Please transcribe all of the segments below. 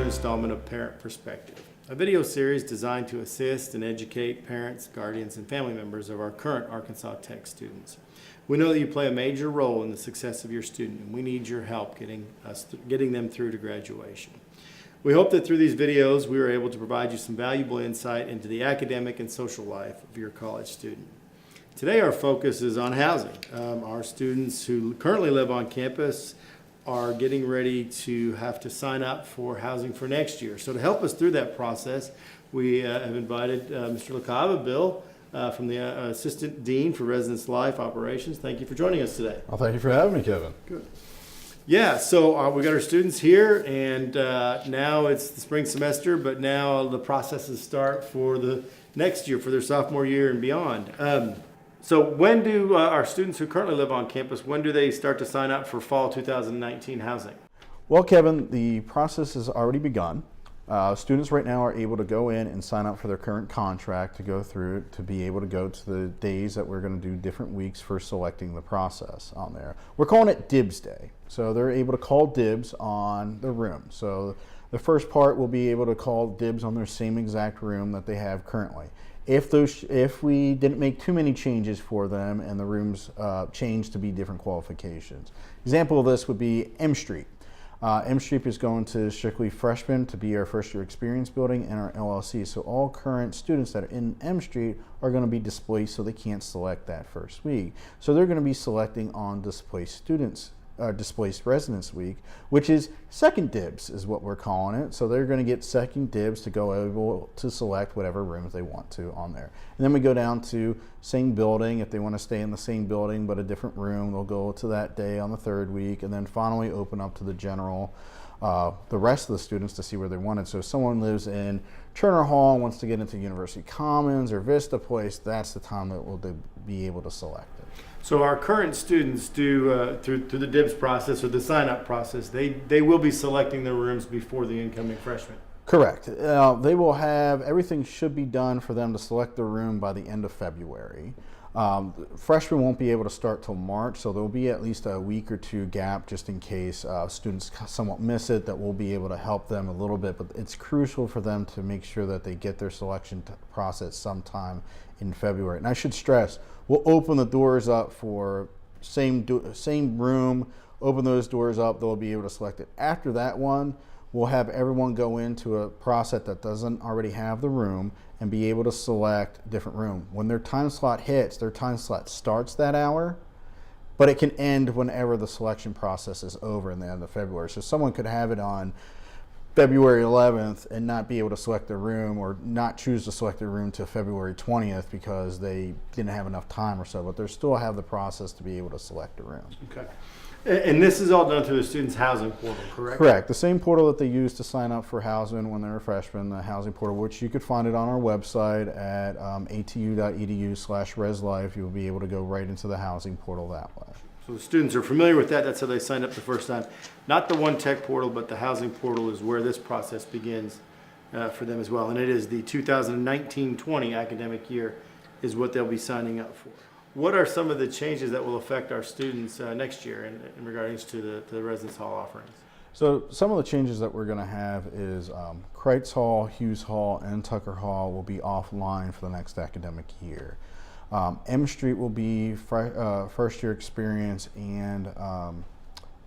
installment of Parent Perspective, a video series designed to assist and educate parents, guardians, and family members of our current Arkansas Tech students. We know that you play a major role in the success of your student, and we need your help getting them through to graduation. We hope that through these videos, we are able to provide you some valuable insight into the academic and social life of your college student. Today, our focus is on housing. Our students who currently live on campus are getting ready to have to sign up for housing for next year. So to help us through that process, we have invited Mr. LaCava, Bill, from the Assistant Dean for Residence Life Operations. Thank you for joining us today. Well, thank you for having me, Kevin. Good. Yeah, so we got our students here, and now it's the spring semester, but now the processes start for the next year, for their sophomore year and beyond. So when do our students who currently live on campus, when do they start to sign up for fall 2019 housing? Well, Kevin, the process has already begun. Students right now are able to go in and sign up for their current contract to go through it, to be able to go to the days that we're going to do different weeks for selecting the process on there. We're calling it Dibs Day. So they're able to call dibs on the room. So the first part will be able to call dibs on their same exact room that they have currently. If we didn't make too many changes for them and the rooms changed to be different qualifications. Example of this would be M Street. M Street is going to strictly freshmen to be our first year experience building and our LLC. So all current students that are in M Street are going to be displaced, so they can't select that first week. So they're going to be selecting on displaced residence week, which is second dibs is what we're calling it. So they're going to get second dibs to go able to select whatever rooms they want to on there. And then we go down to same building. If they want to stay in the same building but a different room, they'll go to that day on the third week, and then finally open up to the general, the rest of the students to see where they wanted. So if someone lives in Turner Hall and wants to get into University Commons or Vista Place, that's the time that we'll be able to select it. So our current students do, through the DIBS process or the sign-up process, they will be selecting their rooms before the incoming freshmen. Correct. They will have, everything should be done for them to select their room by the end of February. Freshmen won't be able to start till March, so there'll be at least a week or two gap just in case students somewhat miss it, that we'll be able to help them a little bit. But it's crucial for them to make sure that they get their selection process sometime in February. And I should stress, we'll open the doors up for same room, open those doors up, they'll be able to select it. After that one, we'll have everyone go into a process that doesn't already have the room and be able to select a different room. When their time slot hits, their time slot starts that hour, but it can end whenever the selection process is over in the end of February. So someone could have it on February 11th and not be able to select their room, or not choose to select their room till February 20th because they didn't have enough time or so, but they still have the process to be able to select a room. Okay. And this is all done through the students' housing portal, correct? Correct. The same portal that they use to sign up for housing when they're a freshman, the housing portal, which you could find it on our website at atu.edu/reslife. You'll be able to go right into the housing portal that way. So the students are familiar with that. That's how they signed up the first time. Not the One Tech portal, but the housing portal is where this process begins for them as well. And it is the 2019-20 academic year is what they'll be signing up for. What are some of the changes that will affect our students next year in regards to the residence hall offerings? So some of the changes that we're going to have is Kreitz Hall, Hughes Hall, and Tucker Hall will be offline for the next academic year. M Street will be first year experience and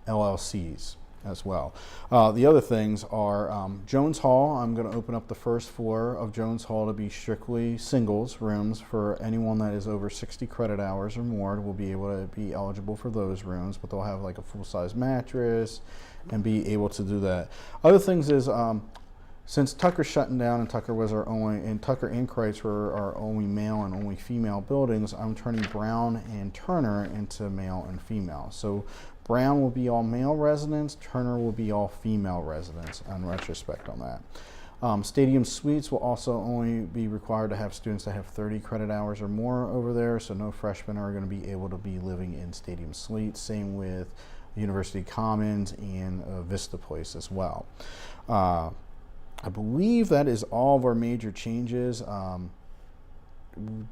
LLCs as well. The other things are Jones Hall. I'm going to open up the first floor of Jones Hall to be strictly singles rooms for anyone that is over 60 credit hours or more. Will be able to be eligible for those rooms, but they'll have like a full-size mattress and be able to do that. Other things is since Tucker's shutting down and Tucker was our only, and Tucker and Kreitz were our only male and only female buildings, I'm turning Brown and Turner into male and female. So Brown will be all male residents, Turner will be all female residents in retrospect on that. Stadium Suites will also only be required to have students that have 30 credit hours or more over there, so no freshmen are going to be able to be living in Stadium Suites. Same with University Commons and Vista Place as well. I believe that is all of our major changes.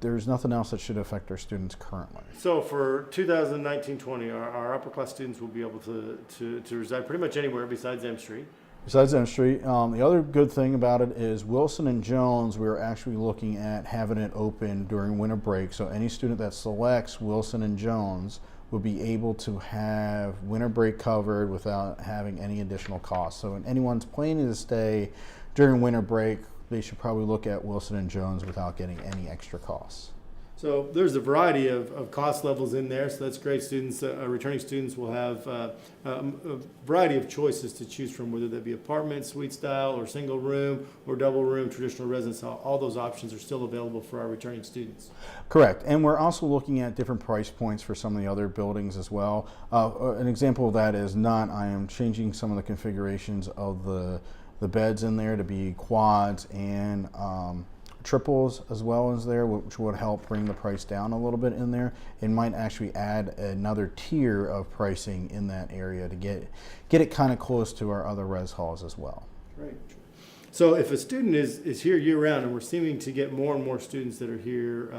There's nothing else that should affect our students currently. So for 2019-20, our upper class students will be able to reside pretty much anywhere besides M Street. Besides dentistry, the other good thing about it is Wilson and Jones, we're actually looking at having it open during winter break. So any student that selects Wilson and Jones will be able to have winter break covered without having any additional costs. So if anyone's planning to stay during winter break, they should probably look at Wilson and Jones without getting any extra costs. So there's a variety of cost levels in there, so that's great. Students, returning students will have a variety of choices to choose from, whether that be apartment, suite style, or single room, or double room, traditional residence. All those options are still available for our returning students. Correct, and we're also looking at different price points for some of the other buildings as well. An example of that is I am changing some of the configurations of the beds in there to be quads and triples as well as there, which would help bring the price down a little bit in there. It might actually add another tier of pricing in that area to get it kind of close to our other res halls as well. Right. So if a student is here year round, and we're seeming to get more and more students that are here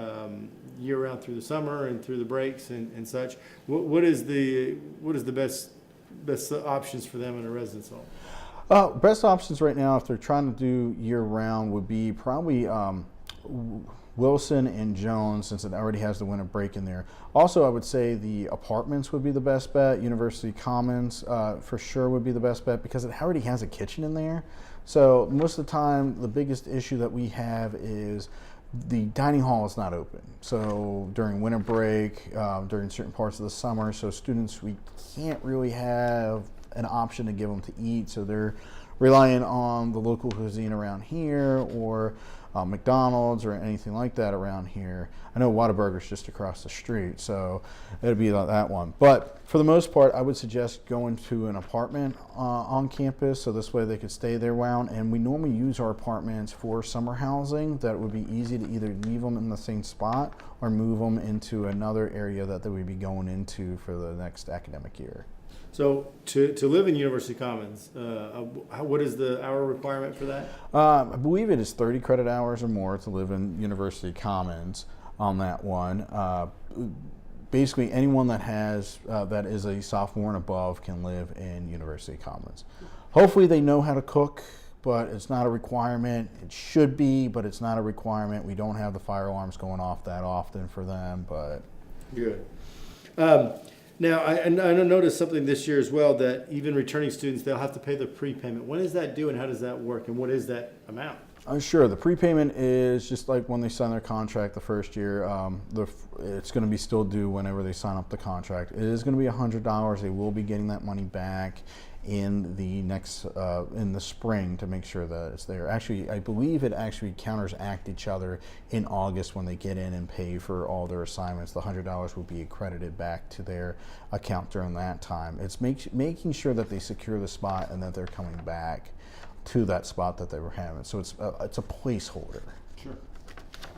year round through the summer and through the breaks and such, what is the best options for them in a residence hall? Best options right now, if they're trying to do year-round, would be probably Wilson and Jones, since it already has the winter break in there. Also, I would say the apartments would be the best bet. University Commons for sure would be the best bet because it already has a kitchen in there. So most of the time, the biggest issue that we have is the dining hall is not open. So during winter break, during certain parts of the summer, so students, we can't really have an option to give them to eat, so they're relying on the local cuisine around here or McDonald's or anything like that around here. I know Whataburger's just across the street, so it'd be like that one. But for the most part, I would suggest going to an apartment on campus, so this way they could stay there around. And we normally use our apartments for summer housing. That would be easy to either leave them in the same spot or move them into another area that they would be going into for the next academic year. So to live in University Commons, what is the hour requirement for that? I believe it is 30 credit hours or more to live in University Commons on that one. Basically, anyone that has that is a sophomore and above can live in University Commons. Hopefully they know how to cook, but it's not a requirement. It should be, but it's not a requirement. We don't have the fire alarms going off that often for them, but... Good. Now, I noticed something this year as well, that even returning students, they'll have to pay the prepayment. When is that due and how does that work, and what is that amount? Sure. The prepayment is just like when they sign their contract the first year. It's going to be still due whenever they sign up the contract. It is going to be $100. They will be getting that money back in the next in the spring to make sure that it's there. Actually, I believe it actually counteract each other in August when they get in and pay for all their assignments. The $100 will be accredited back to their account during that time. It's making sure that they secure the spot and that they're coming back to that spot that they were having. So it's a placeholder. Sure.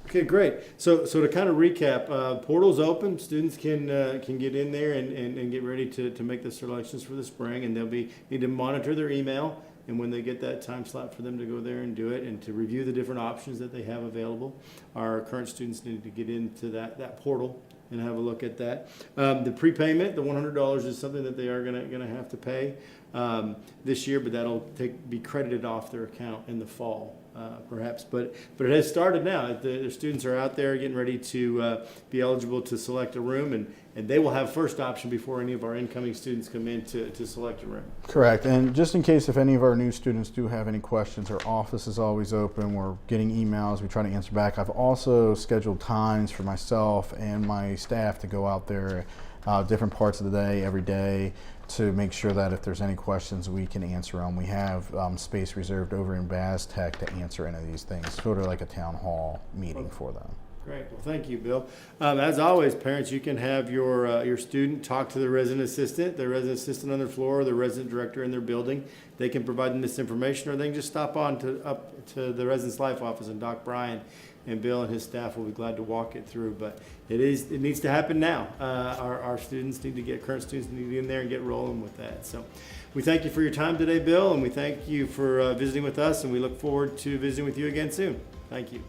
Okay, great. So to kind of recap, portal's open. Students can get in there and get ready to make the selections for the spring, and they'll need to monitor their email. And when they get that time slot for them to go there and do it and to review the different options that they have available, our current students need to get into that portal and have a look at that. The prepayment, the $100, is something that they are gonna have to pay this year, but that'll be credited off their account in the fall, perhaps. But it has started now. The students are out there getting ready to be eligible to select a room, and they will have first option before any of our incoming students come in to select a room. Correct. And just in case if any of our new students do have any questions, our office is always open. We're getting emails. We try to answer back. I've also scheduled times for myself and my staff to go out there different parts of the day, every day, to make sure that if there's any questions we can answer them. We have space reserved over in Baz Tech to answer any of these things, sort of like a town hall meeting for them. Great. Well, thank you, Bill. As always, parents, you can have your student talk to the resident assistant on their floor, or the resident director in their building. They can provide them this information, or they can just stop up to the Residence Life office, and Doc Bryan and Bill and his staff will be glad to walk it through. But it needs to happen now. Our students need to current students need to get in there and get rolling with that. So we thank you for your time today, Bill, and we thank you for visiting with us, and we look forward to visiting with you again soon. Thank you.